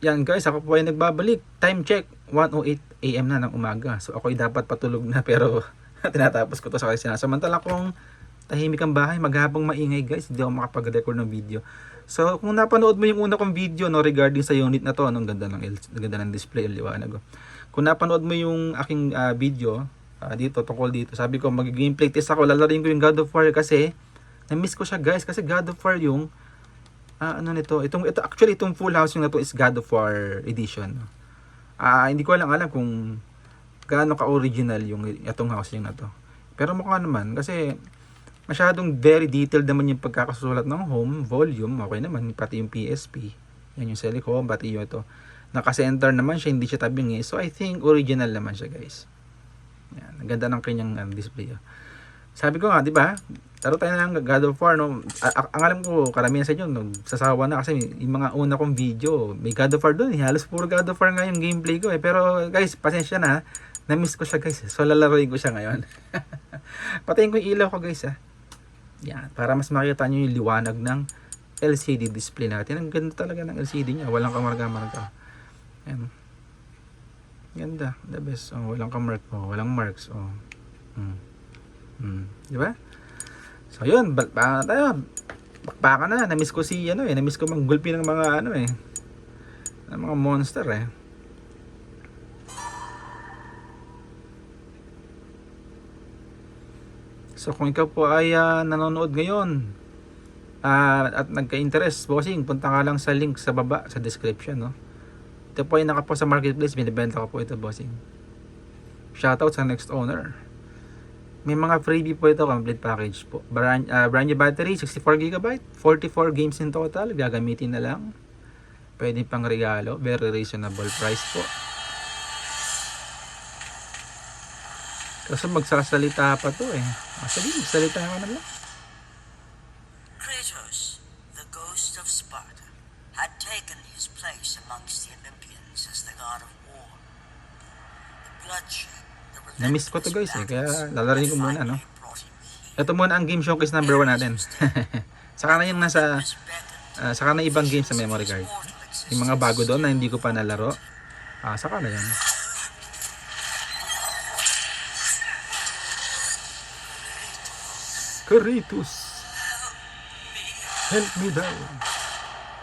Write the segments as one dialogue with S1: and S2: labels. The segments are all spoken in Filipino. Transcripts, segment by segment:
S1: Yan guys, ako po ay nagbabalik. Time check, 1:08 AM na ng umaga. So ako ay dapat patulog na pero tinatapos ko to sa kasi sinasamantala kong tahimik ang bahay, maghapong maingay guys, hindi ako makapag-record ng video. So kung napanood mo yung una kong video no regarding sa unit na to, ang ganda ng ganda ng display, liwanag. Kung napanood mo yung aking video dito tungkol dito, sabi ko mag-gameplay test ako, lalarin ko yung God of War kasi na-miss ko siya guys kasi God of War yung ano nito, ito actually itong full house yung na to is God of War edition. Hindi ko lang alam kung gaano ka-original yung itong house yung na to. Pero mukha naman kasi masyadong very detailed naman yung pagkakasulat ng home, volume, okay naman, pati yung PSP. Yan yung silicone, pati yung ito. Naka-center naman siya, hindi siya tabing eh. So I think original naman siya guys. Yan, ang ganda ng kanyang display. Sabi ko nga, di ba? Taro tayo ng God of War, no? Ang alam ko, karamihan sa inyo, nagsasawa na kasi yung mga una kong video, may God of War doon. Halos puro God of War nga yung gameplay ko eh. Pero guys, pasensya na. Na-miss ko siya guys. So lalaroin ko siya ngayon. Patayin ko yung ilaw ko guys ha. Yan, para mas makita nyo yung liwanag ng LCD display natin. Ang ganda talaga ng LCD niya. Walang kamarga-marga. Yan. Ganda. The best. Oh, walang kamark. Oh, walang marks. Oh. Di ba? So yun, tayo. Bakbakan na. Na-miss ko si na-miss ko manggulpi ng mga ng mga monster eh. So kung ikaw po ay nanonood ngayon at nagka-interest, bossing, punta ka lang sa link sa baba sa description, no. Ito po ay nakapost sa marketplace, binibenta ko po ito, bossing. Shoutout sa next owner. May mga freebie po ito, complete package po. Brand new battery, 64GB, 44 games in total, gagamitin na lang. Pwede pang regalo, very reasonable price po. Kasi magsasalita pa to eh. Sige, magsalita ka na lang.
S2: Kratos, the ghost of Sparta, had taken his place amongst the Olympians as the god of war. The bloodshed, the
S1: Na-miss ko to guys eh, kaya lalarin ko muna, no. Ito muna ang game showcase number 1 natin. Saka na yung saka na ibang games sa memory card. Yung mga bago doon na hindi ko pa nalaro, saka na yan. Kratos, help me down.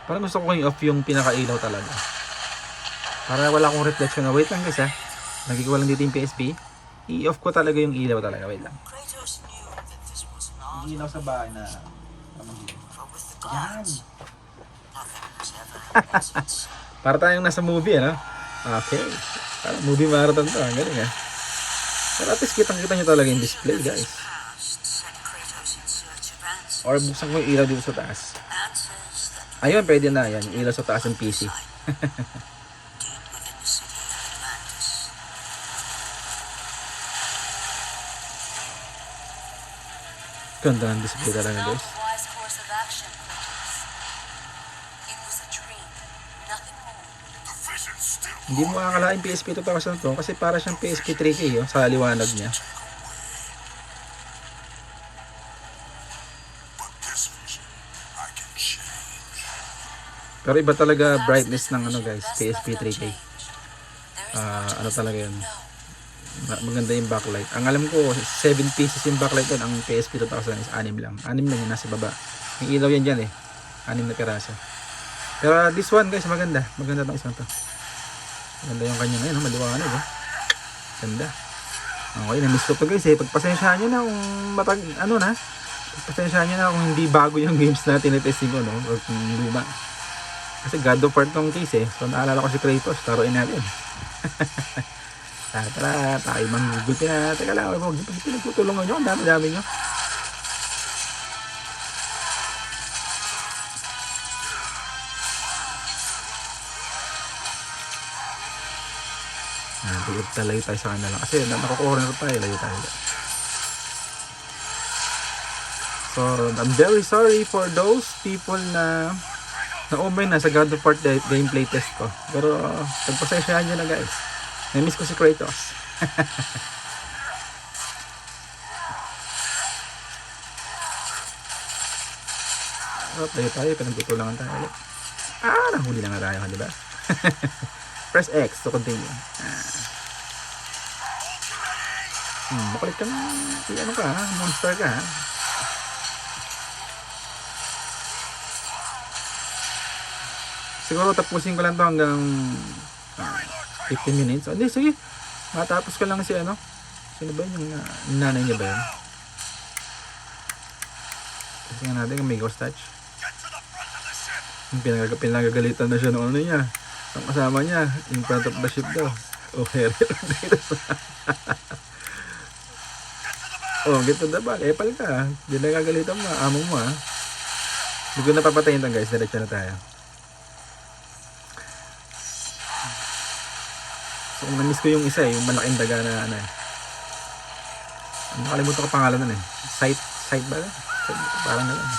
S1: Parang gusto ko yung off yung pinakailaw talaga. Para wala akong reflection. Wait lang guys ha. Nagagawa lang dito yung PSP. I-off ko talaga yung ilaw talaga. Wait lang. Yung ilaw sa bahay na yan. Para tayong nasa movie, ano? Okay. Parang movie marathon to. Ang galing, Pero at least kitang-kita nyo talaga yung display, guys. Or buksan ko yung ilaw dito sa taas. Ayun, pwede na. Yan, yung ilaw sa taas ng PC. Ganda ng display talaga, guys. Hindi mo akalain PSP 2000 to kasi para siyang PSP 3K sa liwanag niya. Pero iba talaga brightness ng guys, PSP 3K. Ano talaga yun. Maganda yung backlight. Ang alam ko 7 pieces yung backlight doon. Ang PSP 2000 is 6 lang. 6 lang yung nasa baba. Yung ilaw yan dyan 6 na piraso. Pero this one guys maganda. Maganda itong isang to. Maganda yung kanya ngayon, maliwanag Ganda. Okay, na-miss ko to guys Pagpasensyahan nyo na kung pagpasensyahan nyo na kung hindi bago yung games na tinetesting ko, no? Or kung luma. Kasi God of War tong case So naalala ko si Kratos, taruin natin. Tara, tayo mag-google na. Teka lang, pinagtutulungan nyo. Ang dami-dami nyo. Layo tayo sa kanila. Kasi nakakorner tayo. Layo tayo. So, I'm very sorry for those people na na-umay na sa God of War gameplay test ko. Pero, pagpasensyahan nyo na guys. Na-miss ko si Kratos. Tayo, pinagtutulangan tayo ulit. Nahuli na nga tayo, di ba? Press X to continue. Makulit ka na. Ano ka ha? Monster ka ha? Siguro tapusin ko lang to hanggang 15 minutes. Hindi, sige. Matapos ko lang si ano. Sino ba yun? Yung nanay niya ba yun? Kasi nga natin kung may ghost touch. Pinagagalitan na siya ng ano niya. Ang kasama niya. In front of the ship daw. Oh, Harry. Oh, get to the back. Epal ka. Hindi na gagalitan mo. Among mo ha. Hindi ko napapatayin ito guys. Diretso na tayo. So, kung na-miss ko yung isa yung malaking daga na ano eh. Nakalimutan ko pangalan nun eh. Sight ba? Parang gano'n.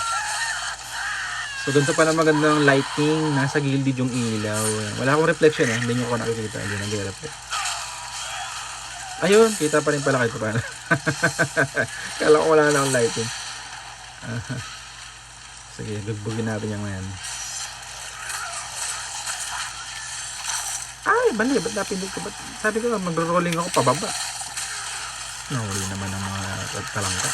S1: So, ganito pala magandang lighting. Nasa gilid yung ilaw. Wala akong reflection eh. Hindi nyo ko nakikita. Hindi nag-reflect. Ayun, kita pa rin pala kayo paano. Kala ko wala na akong lighting. Sige, bugbugin natin yung yan. Ay, bali, ba't napindot ko? Ba't, sabi ko, magro-rolling ako pababa. Nahuli naman ang mga talangka.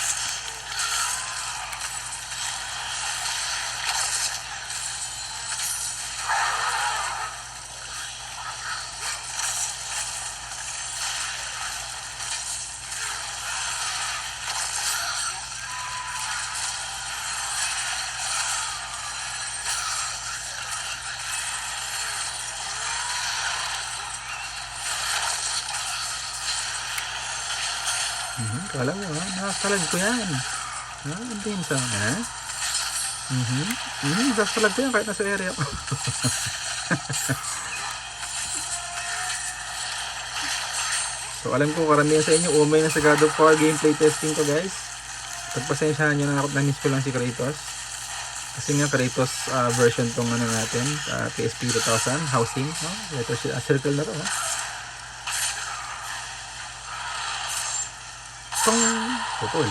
S1: Kala mo ha, nakasalag ko yan. Ha, hindi yun sa ha? Nakasalag ko yan kahit nasa area ko. So alam ko karamihan sa inyo umay na sa God of War gameplay testing ko guys. Pagpasensyahan nyo na miss ko lang si Kratos. Kasi nga Kratos version tong ano natin, PSP 2000 housing, no? Ito circle na to ha. Putol.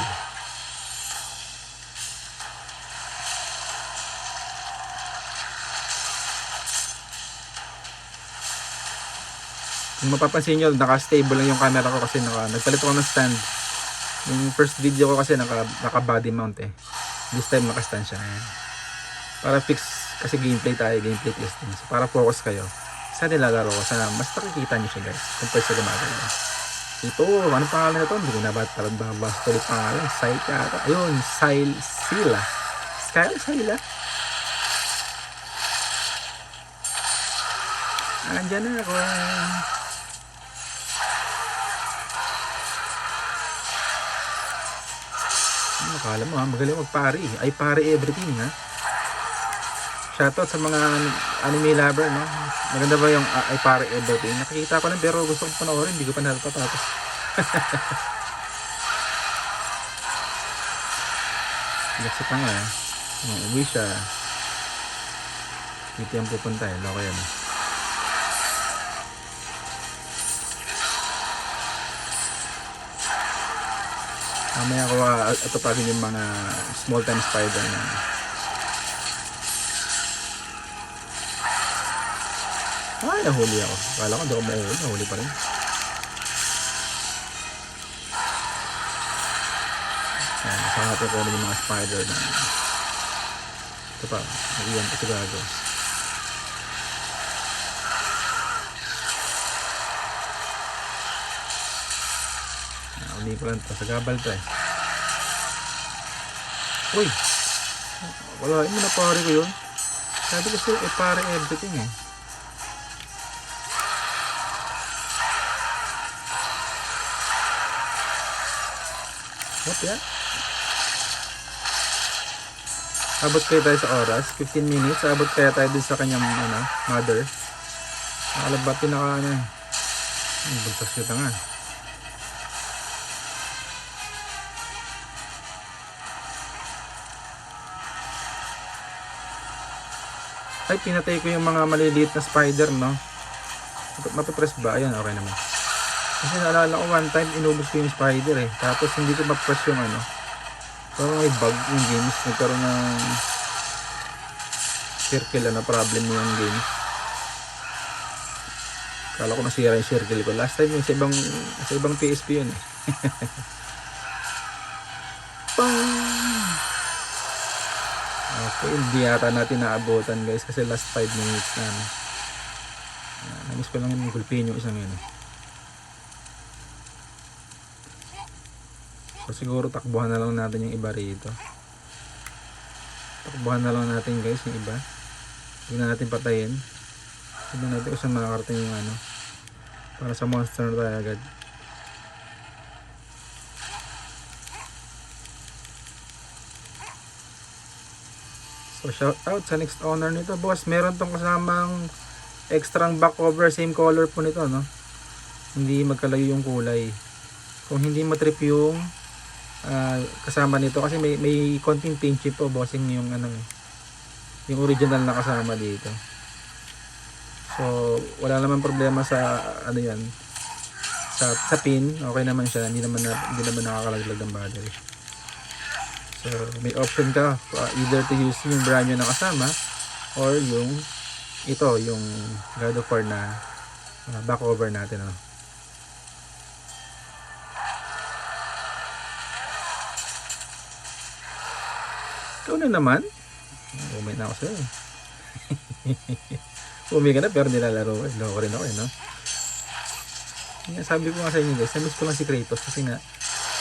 S1: Kung mapapansin nyo, naka-stable lang yung camera ko kasi nagpalit ako ng stand. Yung first video ko kasi naka-body mount eh. This time naka-stand siya. Para fix, kasi gameplay tayo, gameplay testing. So, para focus kayo sa nilalaro ko, sa mas nakikita nyo siya guys, compared sa gumagawa. Ito, ano pangalan na ito? Hindi ko na ba talagang babasa ulit pangalan. Saika. Ayun, Sila. Sila. Andyan na ako. Akala mo ha, magaling magpari. Ay, pari everything ha. Shoutout sa mga anime lover, no? Maganda ba yung ay pare everything? Nakikita ko lang pero gusto kong panoorin, hindi ko pa natatapos. Kasi pa nga, uwi siya. Dito yung pupunta eh, loko yan. Mamaya ko atupagin yung mga small time spider na. Ay, nahuli ako. Kala ko hindi ako mauhuli. Nahuli pa rin. Ayan, saka natin ko yung mga spider na. Ito pa. Nag-iwan pa si Gago. Uli ko lang ito. Sa gabal ito eh. Uy! Wala. Yung napari ko yun. Sabi kasi pare everything eh. What yan? Abot kayo tayo sa oras, 15 minutes. Abot kaya tayo din sa kanyang mother. Nakalabat pinaka bulsas kita nga. Ay, pinatay ko yung mga maliliit na spider, no? Mapipress ba? Ayan, okay naman. Kasi naalala ko one time, inubos ko yung spider eh. Tapos hindi ko mapress yung parang may bug yung games. Nagkaroon ng circle problem yung game. Kala ko nasira yung circle ko. Last time yung sa ibang PSP yun eh. Pang! Okay, hindi yata natin naabutan guys kasi last 5 minutes na. Namiss ko lang yung gulpin yung isang yun eh. So siguro takbuhan na lang natin yung iba rito. Takbuhan na lang natin guys yung iba. Hindi na natin patayin. Hindi natin kung saan makakarating yung ano. Para sa monster na tayo agad. So shout out sa next owner nito boss. Meron tong kasamang extra back cover. Same color po nito no. Hindi magkalayo yung kulay. Kung hindi matrip yung kasama nito kasi may konting paint chip po bossing yung ano yung original na kasama dito. So wala naman problema sa ano yan sa pin, okay naman siya, hindi naman nakakalaglag ng battery. So may option ka either to use yung brand new na kasama or yung God of War na back cover natin ano. Ikaw na naman. Umay na ako sa'yo. Umay ka na pero nilalaro. Loko rin ako no? Sabi ko nga sa inyo guys, namiss ko lang si Kratos kasi nga,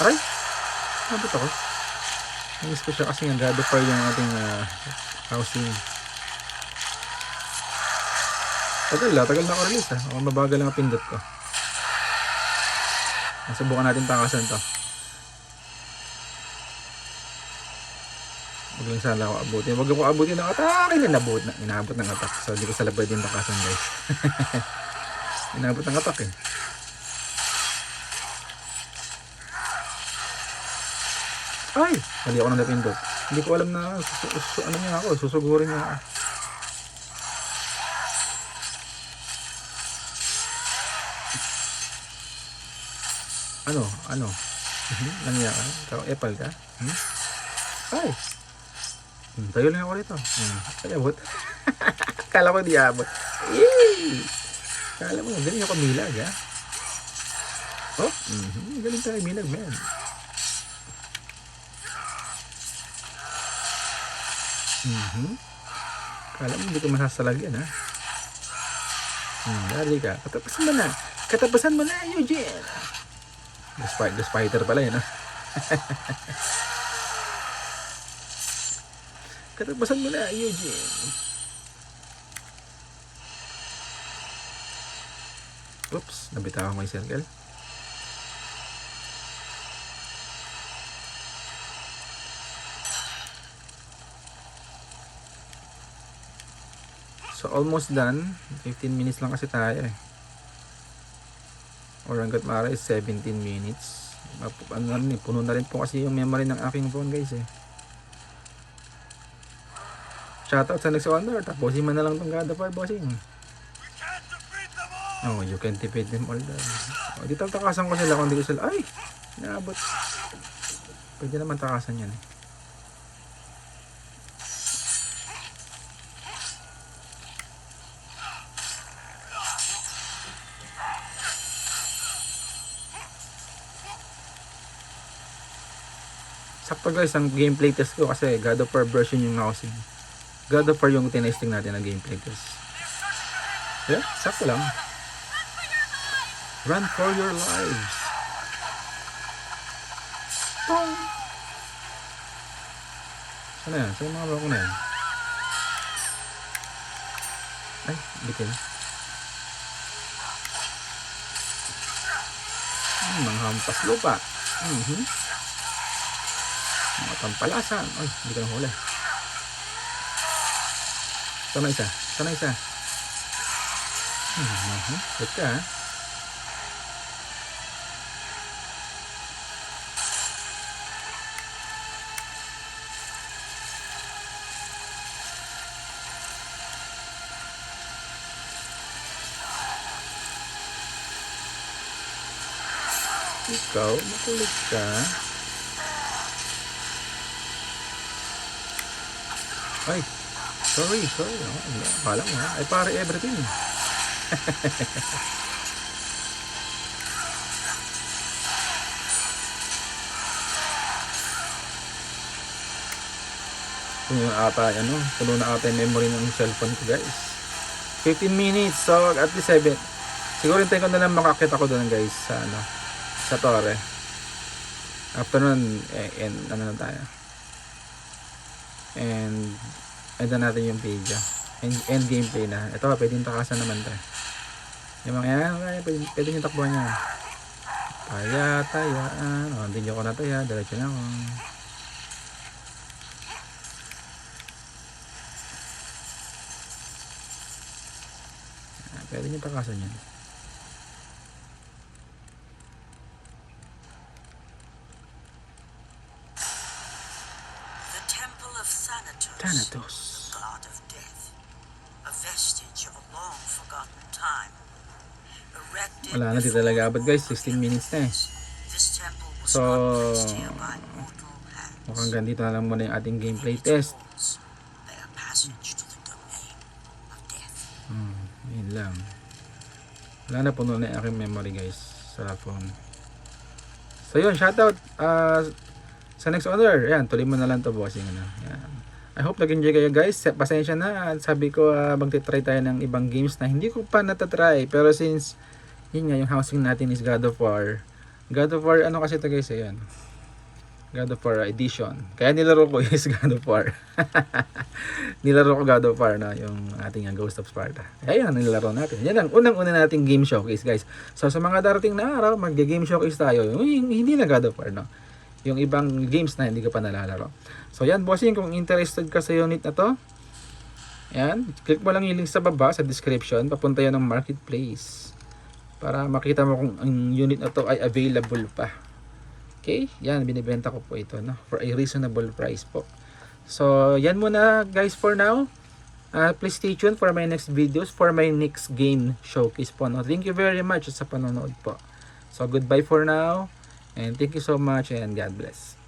S1: aray! Nabot ako. Namiss ko siya kasi nga God of War yung ating housing. Tagal na ako release ha. O mabagal lang ang pindot ko. Nasubukan natin takasan to. Huwag lang sana ako abutin. Huwag ako abutin ng attack. Inaabot ng attack. So, hindi ko sala pwedeng takasan guys. Inaabot ng attack eh. Ay! Mali ako nang napindot. Hindi ko alam na ano niya ako. Susugurin niya ako. Ano? Nangyaya ka? Ikaw, epal ka? Ay! Tayo lang ako rito. Ay, abot. Kala ko di abot. Yay! Kala mo, galing ako milag, ha? Oh, galing tayo milag, man. Kala mo, hindi ko masasalagyan, ha? Dali ka. Katapasan mo na, Eugene. The spider pala yun, ha? Katapasan mo na, Eugene. Oops, nabitaw ako may circle. So almost done. 15 minutes lang kasi tayo eh. Or hanggat maaari is 17 minutes. Puno na rin po kasi yung memory ng aking phone guys eh. Shoutout sa next owner. Tapusin mo na lang itong God of War, bossing. Oh, you can defeat them all. Dito takasan ko sila kung di ko sila. Ay! Naabot. Pwede naman takasan yan eh. Sakto guys, ang gameplay test ko kasi God of War version yung housing. God of War yung tinesting natin na gameplay test. Yeah, sakto lang. Run for your lives. Pong! Sana yan? Saan mga bako na yan? Ay, bitin. Mga hampas lupa. Mga pampalasan. Ay, hindi ka nang huli. Sana isa. Wait ka ha. Ikaw, makulit ka. Ay, sorry. Akala mo ha. Ay, pare everything. Puno na ata yung memory ng cellphone ko guys. 15 minutes, so at least 7. Siguro hintayin ko na lang makakita ko doon guys sa Torre. After nun, na tayo. And end na natin yung video. End gameplay na. Ito, pwedeng takasan naman tayo. Yung mga yan, pwede yung takbuhan niya. Tayaan. Hindi nyo ko na taya. Diretso na ako. Pwede nyo takasan yan.
S2: The Temple of Thanatos.
S1: Thanatos.
S2: The god of death. A vestige of a long forgotten time. Erected
S1: Wala na, di talaga abot guys. 16 minutes na eh.
S2: This temple was
S1: So,
S2: not placed here by mortal hands.
S1: mukhang ganito na lang muna yung ating gameplay test.
S2: Their passage to the domain of death.
S1: Yun lang. Wala na, puno na yung aking memory guys sa phone. So yun, shoutout sa next order. Yan, tuloy mo na lang to bossing. Yan. I hope nag-enjoy kayo guys. Pasensya na. Sabi ko magtitry tayo ng ibang games na hindi ko pa natatry. Pero since yun nga, yung housing natin is God of War. God of War, ano kasi ito guys, ayan. God of War edition. Kaya nilaro ko is God of War. Nilaro ko God of War na yung ating Ghost of Sparta. Ayan, nilaro natin. Yan ang unang-una nating game showcase guys. So sa mga darating na araw, mag-game showcase tayo. Yung hindi na God of War, no? Yung ibang games na hindi ko pa nalalaro. So yan, bossing, kung interested ka sa unit na to, yan, click mo lang yung link sa baba, sa description, papunta yan ng marketplace. Para makita mo kung ang unit na to ay available pa. Okay, yan, binibenta ko po ito, no? For a reasonable price po. So, yan muna guys for now. Please stay tuned for my next videos, for my next game showcase po, no? Thank you very much sa panonood po. So, goodbye for now. And thank you so much and God bless.